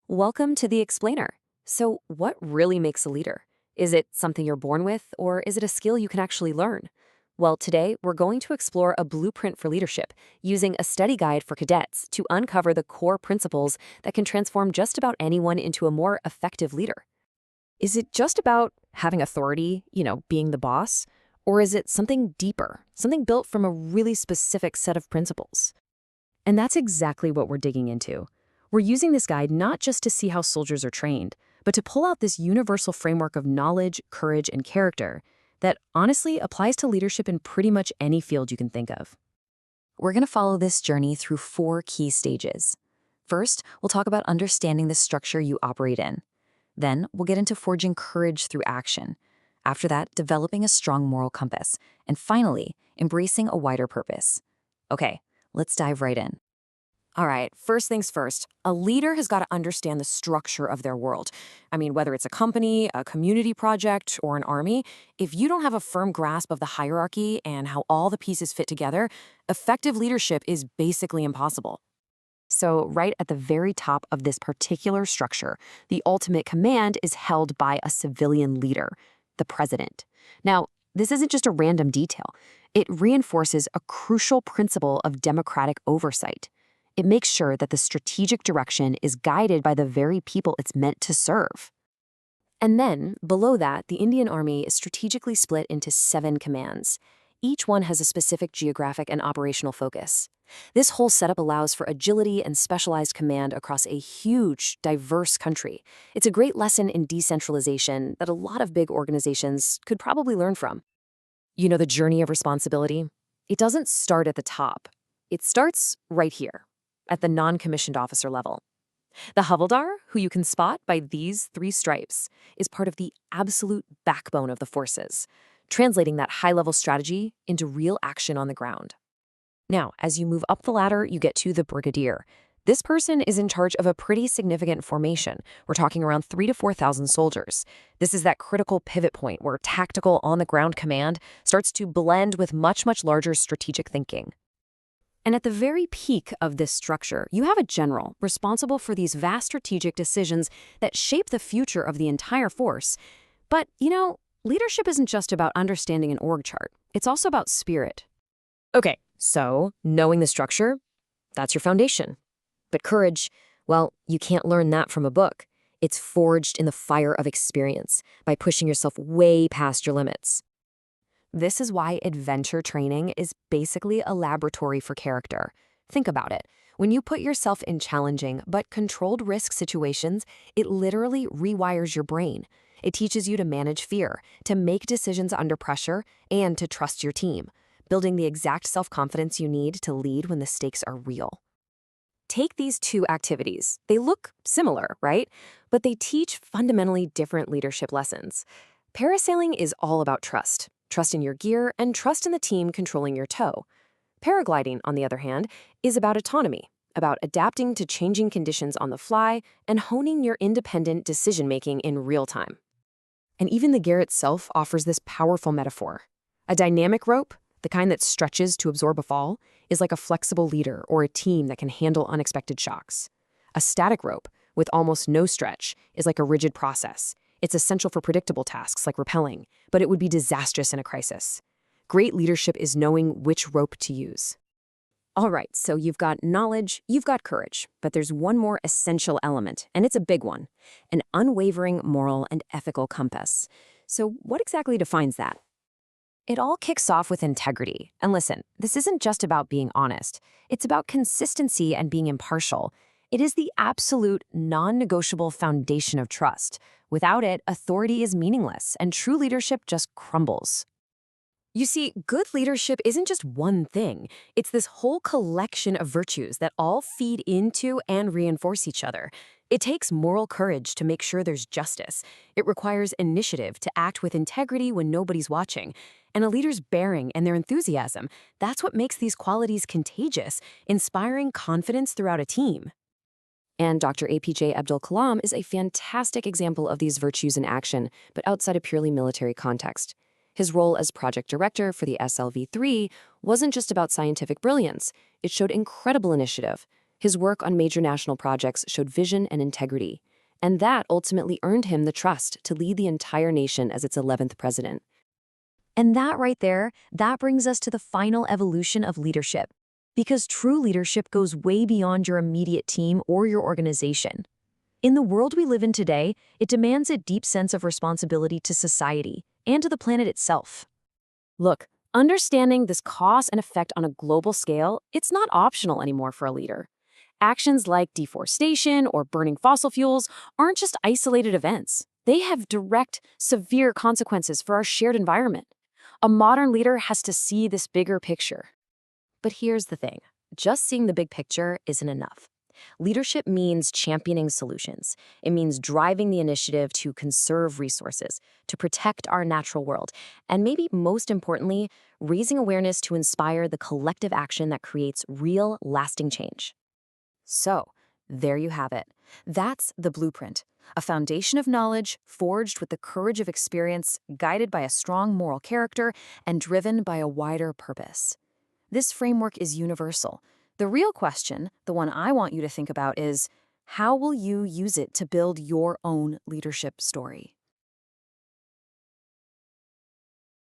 Welcome to the Explainer. So, what really makes a leader? Is it something you're born with, or is it a skill you can actually learn? Well, today we're going to explore a blueprint for leadership using a study guide for cadets to uncover the core principles that can transform just about anyone into a more effective leader. Is it just about having authority, being the boss? Or is it something deeper, something built from a really specific set of principles? And that's exactly what we're digging into. We're using this guide not just to see how soldiers are trained, but to pull out this universal framework of knowledge, courage, and character that honestly applies to leadership in pretty much any field you can think of. We're going to follow this journey through four key stages. First, we'll talk about understanding the structure you operate in. Then, we'll get into forging courage through action. After that, developing a strong moral compass. And finally, embracing a wider purpose. Okay, let's dive right in. All right, first things first, a leader has got to understand the structure of their world. I mean, whether it's a company, a community project, or an army, if you don't have a firm grasp of the hierarchy and how all the pieces fit together, effective leadership is basically impossible. So, right at the very top of this particular structure, the ultimate command is held by a civilian leader, the president. Now, this isn't just a random detail. It reinforces a crucial principle of democratic oversight. It makes sure that the strategic direction is guided by the very people it's meant to serve. And then, below that, the Indian Army is strategically split into 7 commands. Each one has a specific geographic and operational focus. This whole setup allows for agility and specialized command across a huge, diverse country. It's a great lesson in decentralization that a lot of big organizations could probably learn from. You know, the journey of responsibility? It doesn't start at the top. It starts right here, at the non-commissioned officer level. The Havildar, who you can spot by these 3 stripes, is part of the absolute backbone of the forces, translating that high-level strategy into real action on the ground. Now, as you move up the ladder, you get to the brigadier. This person is in charge of a pretty significant formation. We're talking around 3,000 to 4,000 soldiers. This is that critical pivot point where tactical on-the-ground command starts to blend with much, much larger strategic thinking. And at the very peak of this structure, you have a general responsible for these vast strategic decisions that shape the future of the entire force. But, leadership isn't just about understanding an org chart. It's also about spirit. Okay, so knowing the structure, that's your foundation. But courage, well, you can't learn that from a book. It's forged in the fire of experience by pushing yourself way past your limits. This is why adventure training is basically a laboratory for character. Think about it. When you put yourself in challenging but controlled risk situations, it literally rewires your brain. It teaches you to manage fear, to make decisions under pressure, and to trust your team, building the exact self-confidence you need to lead when the stakes are real. Take these 2 activities. They look similar, right? But they teach fundamentally different leadership lessons. Parasailing is all about trust. Trust in your gear, and trust in the team controlling your tow. Paragliding, on the other hand, is about autonomy, about adapting to changing conditions on the fly and honing your independent decision-making in real time. And even the gear itself offers this powerful metaphor. A dynamic rope, the kind that stretches to absorb a fall, is like a flexible leader or a team that can handle unexpected shocks. A static rope, with almost no stretch, is like a rigid process. It's essential for predictable tasks like rappelling, but it would be disastrous in a crisis. Great leadership is knowing which rope to use. All right, so you've got knowledge, you've got courage, but there's one more essential element, and it's a big one: an unwavering moral and ethical compass. So what exactly defines that? It all kicks off with integrity. And listen, this isn't just about being honest. It's about consistency and being impartial. It is the absolute, non-negotiable foundation of trust. Without it, authority is meaningless, and true leadership just crumbles. You see, good leadership isn't just one thing. It's this whole collection of virtues that all feed into and reinforce each other. It takes moral courage to make sure there's justice. It requires initiative to act with integrity when nobody's watching. And a leader's bearing and their enthusiasm, that's what makes these qualities contagious, inspiring confidence throughout a team. And Dr. APJ Abdul Kalam is a fantastic example of these virtues in action, but outside a purely military context. His role as project director for the SLV-3 wasn't just about scientific brilliance. It showed incredible initiative. His work on major national projects showed vision and integrity, and that ultimately earned him the trust to lead the entire nation as its 11th president. And that right there, that brings us to the final evolution of leadership. Because true leadership goes way beyond your immediate team or your organization. In the world we live in today, it demands a deep sense of responsibility to society and to the planet itself. Look, understanding this cause and effect on a global scale, it's not optional anymore for a leader. Actions like deforestation or burning fossil fuels aren't just isolated events. They have direct, severe consequences for our shared environment. A modern leader has to see this bigger picture. But here's the thing. Just seeing the big picture isn't enough. Leadership means championing solutions. It means driving the initiative to conserve resources, to protect our natural world, and maybe most importantly, raising awareness to inspire the collective action that creates real, lasting change. So, there you have it. That's the blueprint. A foundation of knowledge forged with the courage of experience, guided by a strong moral character, and driven by a wider purpose. This framework is universal. The real question, the one I want you to think about, is how will you use it to build your own leadership story?